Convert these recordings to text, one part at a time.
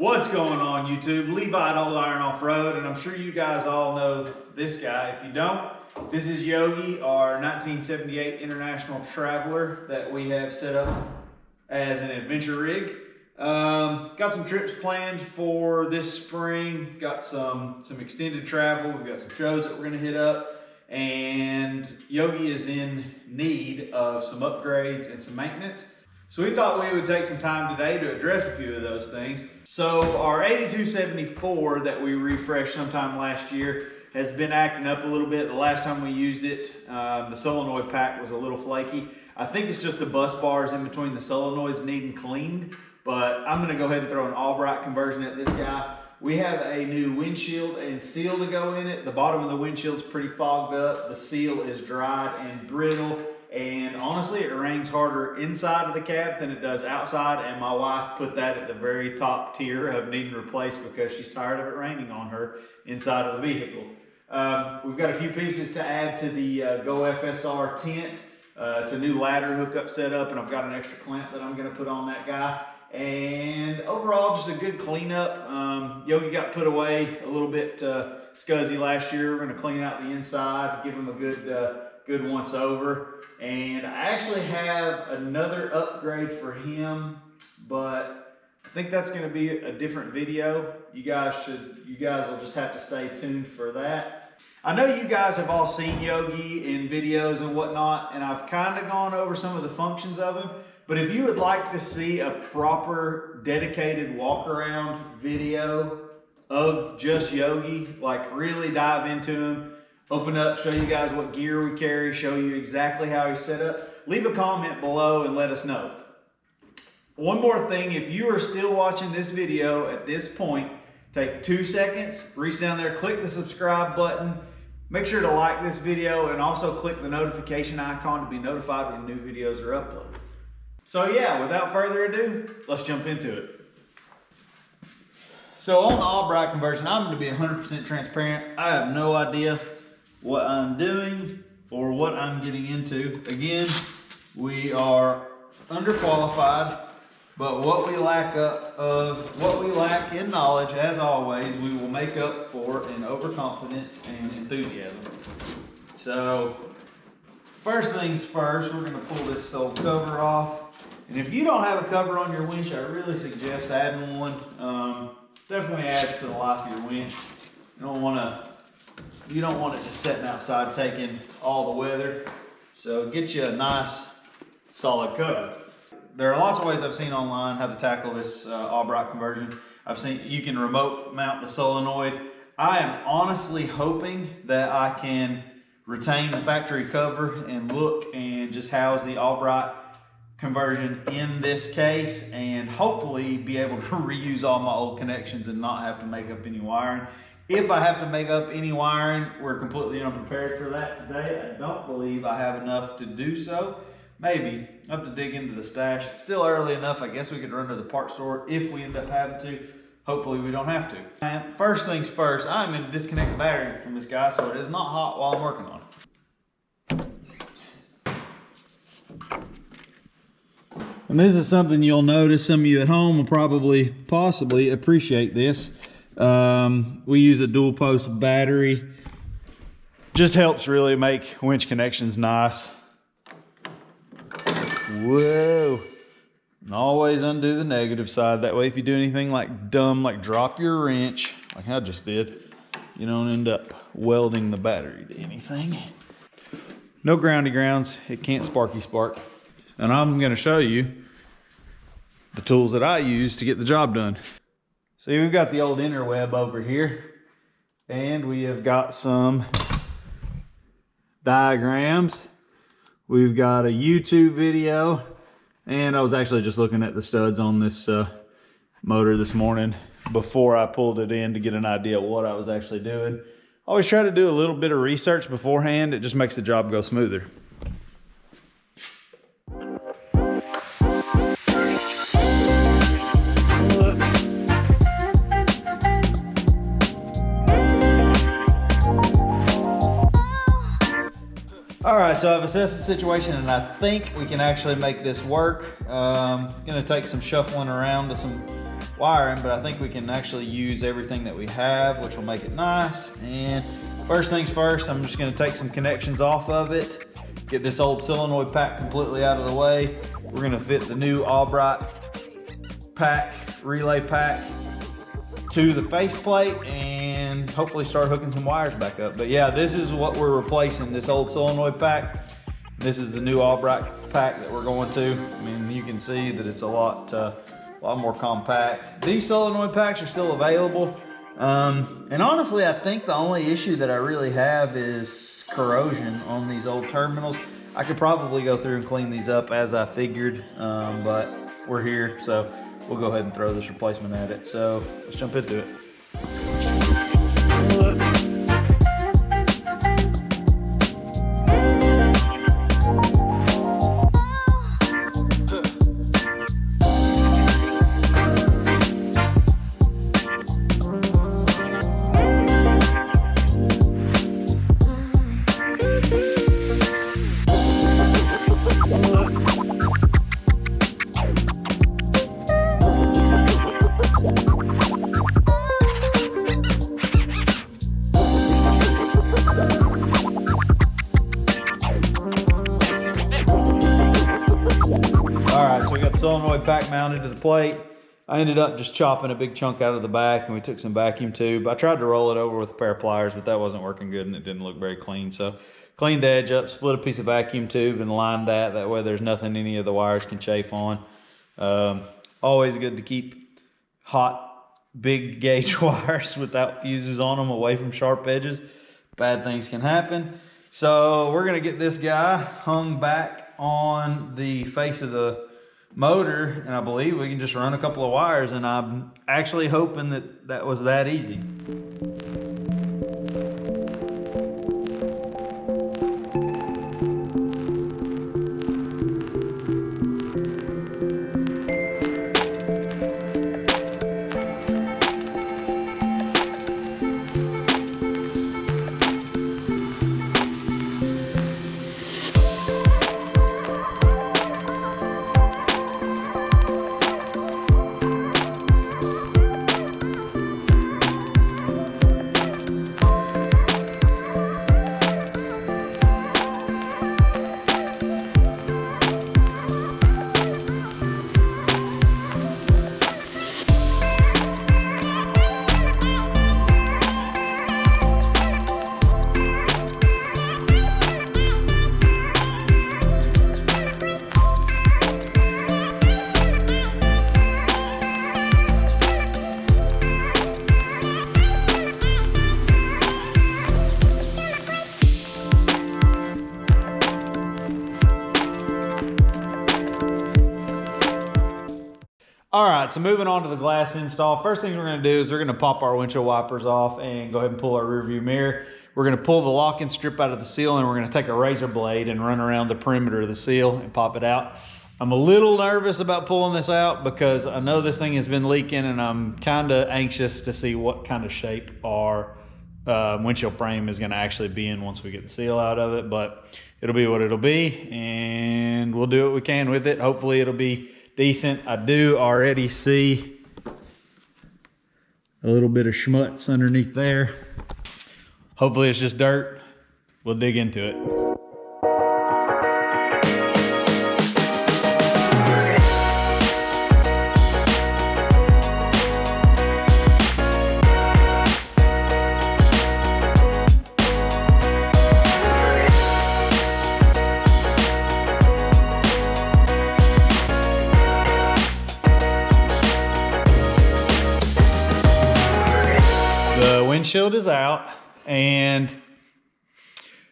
What's going on YouTube? Levi at Old Iron Off-Road, and I'm sure you guys all know this guy. If you don't, this is Yogi, our 1978 International Traveler that we have set up as an adventure rig. Got some trips planned for this spring, got some extended travel, we've got some shows that we're gonna hit up, and Yogi is in need of some upgrades and some maintenance. So we thought we would take some time today to address a few of those things. So our 8274 that we refreshed sometime last year has been acting up a little bit. The last time we used it, the solenoid pack was a little flaky. I think it's just the bus bars in between the solenoids needing cleaned, but I'm gonna go ahead and throw an Albright conversion at this guy. We have a new windshield and seal to go in it. The bottom of the windshield's pretty fogged up. The seal is dried and brittle. And honestly, it rains harder inside of the cab than it does outside, and my wife put that at the very top tier of needing replaced because she's tired of it raining on her inside of the vehicle. We've got a few pieces to add to the Go FSR tent. It's a new ladder hookup setup, and I've got an extra clamp that I'm going to put on that guy. And overall, just a good cleanup. Yogi got put away a little bit scuzzy last year. We're going to clean out the inside, give him a good once over. And I actually have another upgrade for him, but I think that's going to be a different video. You guys will just have to stay tuned for that. I know you guys have all seen Yogi in videos and whatnot, and I've kind of gone over some of the functions of him. But if you would like to see a proper dedicated walk around video of just Yogi, like really dive into him, open up, show you guys what gear we carry, show you exactly how he's set up, leave a comment below and let us know. One more thing, if you are still watching this video at this point, take 2 seconds, reach down there, click the subscribe button, make sure to like this video, and also click the notification icon to be notified when new videos are uploaded. So yeah, without further ado, let's jump into it. So on the Albright conversion, I'm going to be 100% transparent. I have no idea what I'm doing or what I'm getting into. Again, we are underqualified, but what we lack in knowledge, as always, we will make up for in overconfidence and enthusiasm. So first things first, we're going to pull this old cover off. And if you don't have a cover on your winch, I really suggest adding one. Definitely adds to the life of your winch. You don't want it just sitting outside taking all the weather. So get you a nice solid cover. There are lots of ways I've seen online how to tackle this Albright conversion. I've seen you can remote mount the solenoid. I am honestly hoping that I can retain the factory cover and look and just house the Albright conversion in this case, and hopefully be able to reuse all my old connections and not have to make up any wiring. If I have to make up any wiring, we're completely unprepared for that today. I don't believe I have enough to do so. Maybe. I have to dig into the stash. It's still early enough. I guess we could run to the parts store if we end up having to. Hopefully we don't have to. And first things first, I'm going to disconnect the battery from this guy so it is not hot while I'm working on it. And this is something you'll notice. Some of you at home will possibly appreciate this. We use a dual post battery. Just helps really make winch connections nice. Whoa. And always undo the negative side. That way if you do anything like dumb, like drop your wrench, like I just did, you don't end up welding the battery to anything. No groundy grounds. It can't sparky spark. And I'm going to show you the tools that I use to get the job done. See, we've got the old interweb over here, and we have got some diagrams. We've got a YouTube video, and I was actually just looking at the studs on this motor this morning before I pulled it in to get an idea of what I was actually doing. I always try to do a little bit of research beforehand. It just makes the job go smoother. All right, so I've assessed the situation and I think we can actually make this work. Gonna take some shuffling around to some wiring, but I think we can actually use everything that we have, which will make it nice. And first things first, I'm just gonna take some connections off of it, get this old solenoid pack completely out of the way. We're gonna fit the new Albright pack, relay pack, to the faceplate and hopefully start hooking some wires back up. But yeah, this is what we're replacing, this old solenoid pack. This is the new Albright pack that we're going to. I mean, you can see that it's a lot more compact. These solenoid packs are still available. And honestly, I think the only issue that I really have is corrosion on these old terminals. I could probably go through and clean these up as I figured, but we're here, so we'll go ahead and throw this replacement at it. So let's jump into it. Solenoid pack mounted to the plate. I ended up just chopping a big chunk out of the back, and we took some vacuum tube. I tried to roll it over with a pair of pliers, but that wasn't working good and it didn't look very clean. So cleaned the edge up, split a piece of vacuum tube and lined that. That way there's nothing any of the wires can chafe on. Always good to keep hot, big gauge wires without fuses on them away from sharp edges. Bad things can happen. So we're gonna get this guy hung back on the face of the motor, and I believe we can just run a couple of wires, and I'm actually hoping that that was that easy. All right, so moving on to the glass install. First thing we're gonna do is we're gonna pop our windshield wipers off and go ahead and pull our rear view mirror. We're gonna pull the locking strip out of the seal, and we're gonna take a razor blade and run around the perimeter of the seal and pop it out. I'm a little nervous about pulling this out because I know this thing has been leaking, and I'm kinda anxious to see what kind of shape our windshield frame is gonna actually be in once we get the seal out of it, but it'll be what it'll be, and we'll do what we can with it. Hopefully it'll be decent. I do already see a little bit of schmutz underneath there. Hopefully it's just dirt. We'll dig into it. Windshield is out, and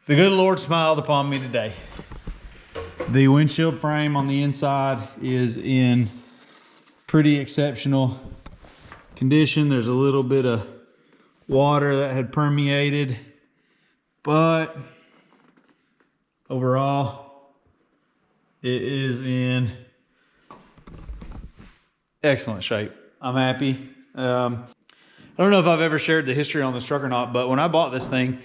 the good Lord smiled upon me today. The windshield frame on the inside is in pretty exceptional condition. There's a little bit of water that had permeated, but overall it is in excellent shape. I'm happy. I don't know if I've ever shared the history on this truck or not, but when I bought this thing,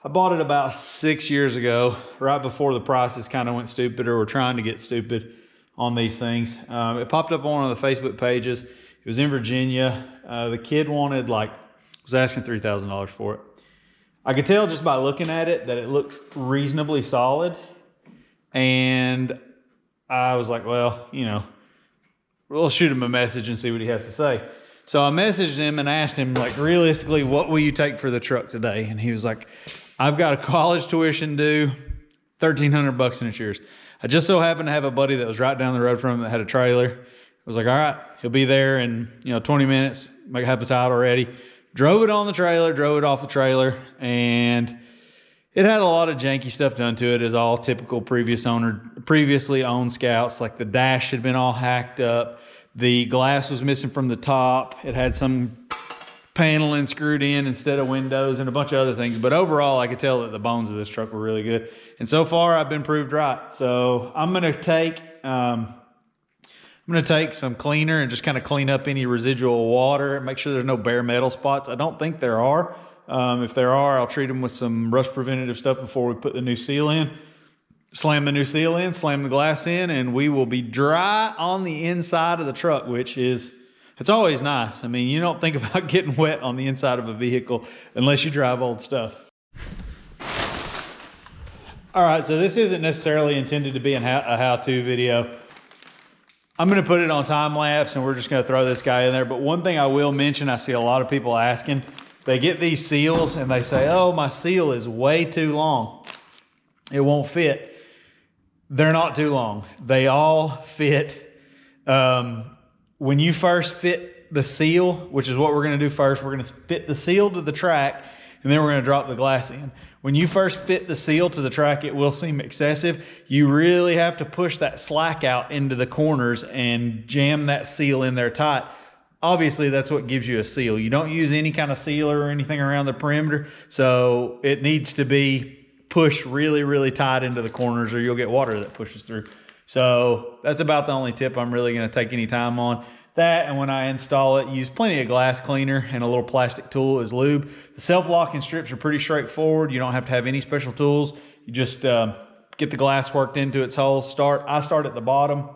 I bought it about 6 years ago, right before the prices kind of went stupid, or were trying to get stupid on these things. It popped up on one of the Facebook pages. It was in Virginia. The kid wanted was asking $3,000 for it. I could tell just by looking at it that it looked reasonably solid. And I was like, well, you know, we'll shoot him a message and see what he has to say. So I messaged him and asked him, like, realistically, what will you take for the truck today? And he was like, I've got a college tuition due, $1,300 and it's yours. I just so happened to have a buddy that was right down the road from him that had a trailer. I was like, all right, he'll be there in 20 minutes. Might have the title ready. Drove it on the trailer, drove it off the trailer, and it had a lot of janky stuff done to it, as all typical previously owned Scouts. Like the dash had been all hacked up. The glass was missing from the top. It had some paneling screwed in instead of windows and a bunch of other things. But overall, I could tell that the bones of this truck were really good. And so far, I've been proved right. So I'm going to take some cleaner and just kind of clean up any residual water and make sure there's no bare metal spots. I don't think there are. If there are, I'll treat them with some rust preventative stuff before we put the new seal in. Slam the new seal in, slam the glass in, and we will be dry on the inside of the truck, which is, it's always nice. I mean, you don't think about getting wet on the inside of a vehicle unless you drive old stuff. All right, so this isn't necessarily intended to be a how-to video. I'm going to put it on time lapse and we're just going to throw this guy in there. But one thing I will mention, I see a lot of people asking, they get these seals and they say, oh, my seal is way too long. It won't fit. They're not too long. They all fit. When you first fit the seal, which is what we're going to do first, we're going to fit the seal to the track and then we're going to drop the glass in. When you first fit the seal to the track, it will seem excessive. You really have to push that slack out into the corners and jam that seal in there tight. Obviously, that's what gives you a seal. You don't use any kind of sealer or anything around the perimeter, so it needs to be pushed really, really tight into the corners or you'll get water that pushes through. So that's about the only tip I'm really going to take any time on. That, and when I install it, use plenty of glass cleaner and a little plastic tool as lube. The self-locking strips are pretty straightforward. You don't have to have any special tools. You just get the glass worked into its hole. I start at the bottom.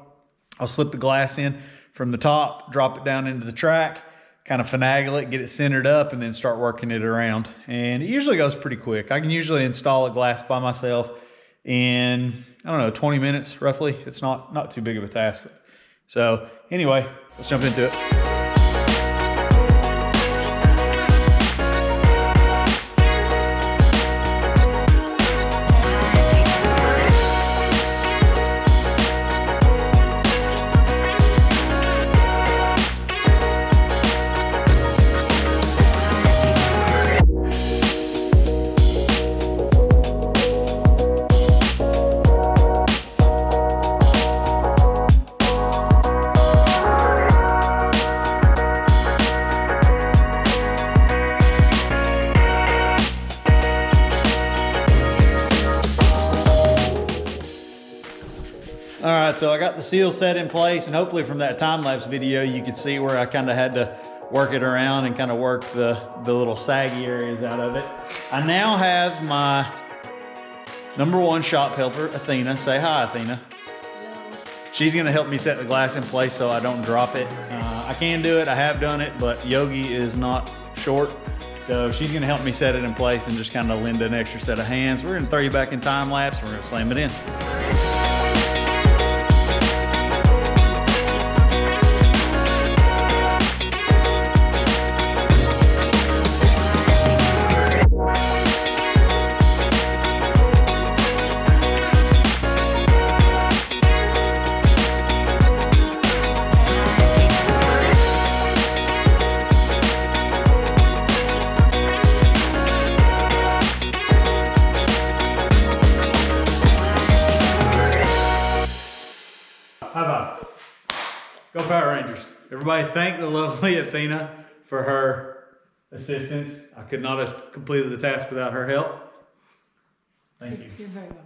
I'll slip the glass in from the top, drop it down into the track, kind of finagle it, get it centered up, and then start working it around. And it usually goes pretty quick. I can usually install a glass by myself in, 20 minutes roughly. It's not too big of a task. So anyway, let's jump into it. All right, so I got the seal set in place, and hopefully from that time-lapse video, you could see where I kind of had to work it around and kind of work the little saggy areas out of it. I now have my #1 shop helper, Athena. Say hi, Athena. Hello. She's gonna help me set the glass in place so I don't drop it. I can do it, I have done it, but Yogi is not short. So she's gonna help me set it in place and just kind of lend an extra set of hands. We're gonna throw you back in time lapse, we're gonna slam it in. Go Power Rangers. Everybody thank the lovely Athena for her assistance. I could not have completed the task without her help. Thank you. You're very welcome.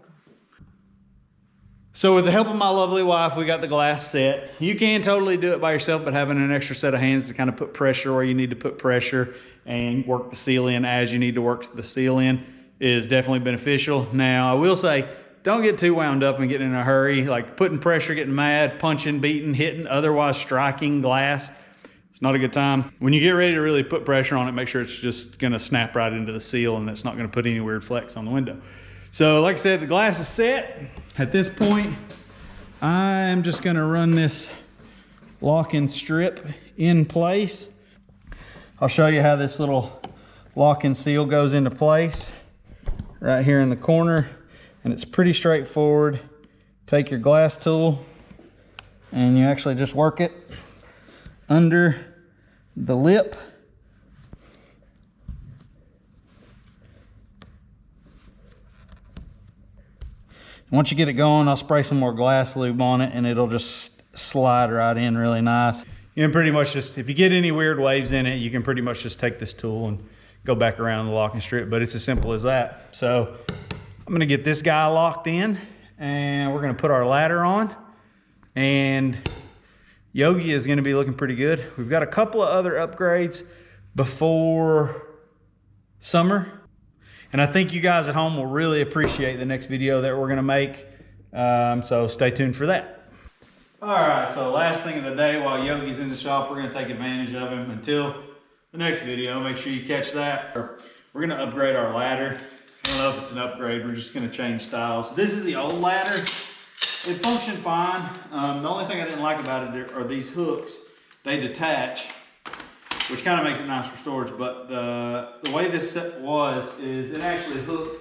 So with the help of my lovely wife, we got the glass set. You can totally do it by yourself, but having an extra set of hands to kind of put pressure where you need to put pressure and work the seal in as you need to work the seal in is definitely beneficial. Now, I will say, don't get too wound up and get in a hurry, like putting pressure, getting mad, punching, beating, hitting, otherwise striking glass. not a good time. When you get ready to really put pressure on it, make sure it's just gonna snap right into the seal and it's not gonna put any weird flex on the window. So like I said, the glass is set. At this point, I'm just gonna run this locking strip in place. I'll show you how this little locking seal goes into place right here in the corner, and it's pretty straightforward. Take your glass tool and you actually just work it under the lip. Once you get it going, I'll spray some more glass lube on it and it'll just slide right in really nice. You can pretty much just, if you get any weird waves in it, you can pretty much just take this tool and go back around the locking strip, but it's as simple as that. So I'm gonna get this guy locked in and we're gonna put our ladder on, and Yogi is gonna be looking pretty good. We've got a couple of other upgrades before summer, and I think you guys at home will really appreciate the next video that we're gonna make. So stay tuned for that. All right, so last thing of the day while Yogi's in the shop, we're gonna take advantage of him until the next video. Make sure you catch that. We're gonna upgrade our ladder. I don't know if it's an upgrade, we're just gonna change styles. This is the old ladder. It functioned fine. The only thing I didn't like about it are these hooks. They detach, which kind of makes it nice for storage, but the way this set is it actually hooked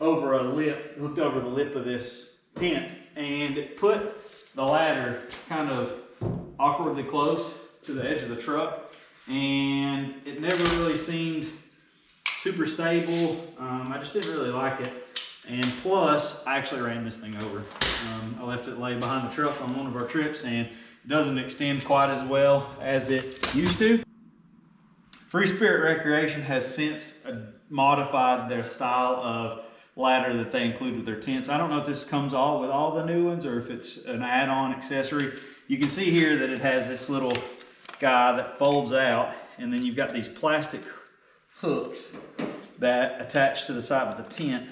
over the lip of this tent, and it put the ladder kind of awkwardly close to the edge of the truck, and it never really seemed super stable. I just didn't really like it. And plus, I actually ran this thing over. I left it lay behind the truck on one of our trips, and it doesn't extend quite as well as it used to. Free Spirit Recreation has since modified their style of ladder that they include with their tents. I don't know if this comes all with all the new ones or if it's an add-on accessory. You can see here that it has this little guy that folds out, and then you've got these plastic hooks that attach to the side of the tent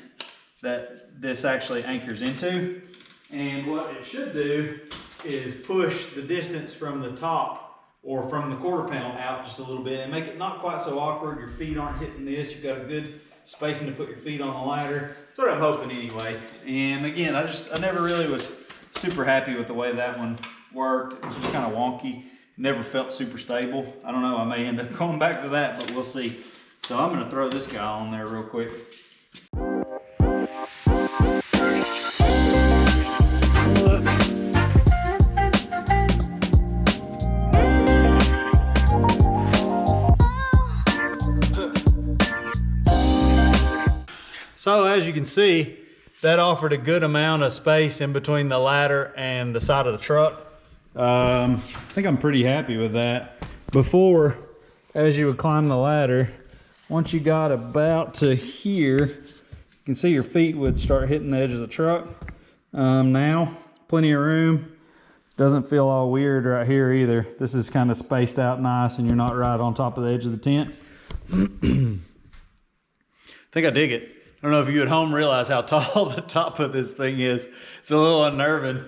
that this actually anchors into. And what it should do is push the distance from the top or from the quarter panel out just a little bit and make it not quite so awkward. Your feet aren't hitting this. You've got a good spacing to put your feet on the ladder. That's what I'm hoping anyway. And again, I never really was super happy with the way that one worked. It was just kind of wonky. Never felt super stable. I don't know, I may end up going back to that, but we'll see. So I'm gonna throw this guy on there real quick. So as you can see, that offered a good amount of space in between the ladder and the side of the truck. I think I'm pretty happy with that. Before, as you would climb the ladder, once you got about to here, you can see your feet would start hitting the edge of the truck. Now, plenty of room. Doesn't feel all weird right here either. This is kind of spaced out nice and you're not right on top of the edge of the tent. I think I dig it. I don't know if you at home realize how tall the top of this thing is. It's a little unnerving.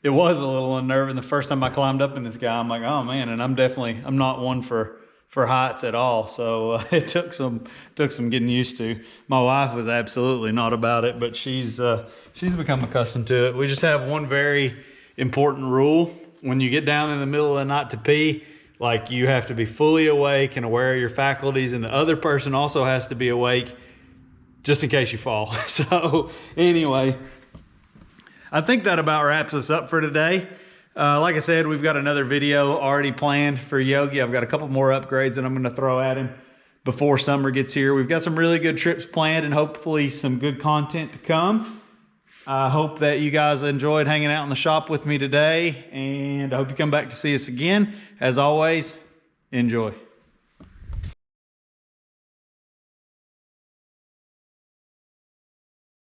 It was a little unnerving the first time I climbed up in this guy. I'm like, oh man, and I'm not one for heights at all. So it took some getting used to. My wife was absolutely not about it, but she's become accustomed to it. We just have one very important rule. When you get down in the middle of the night to pee, like, you have to be fully awake and aware of your faculties, and the other person also has to be awake just in case you fall. So anyway, I think that about wraps us up for today. Like I said, we've got another video already planned for Yogi. I've got a couple more upgrades that I'm going to throw at him before summer gets here. We've got some really good trips planned and hopefully some good content to come. I hope that you guys enjoyed hanging out in the shop with me today, and I hope you come back to see us again. As always, enjoy.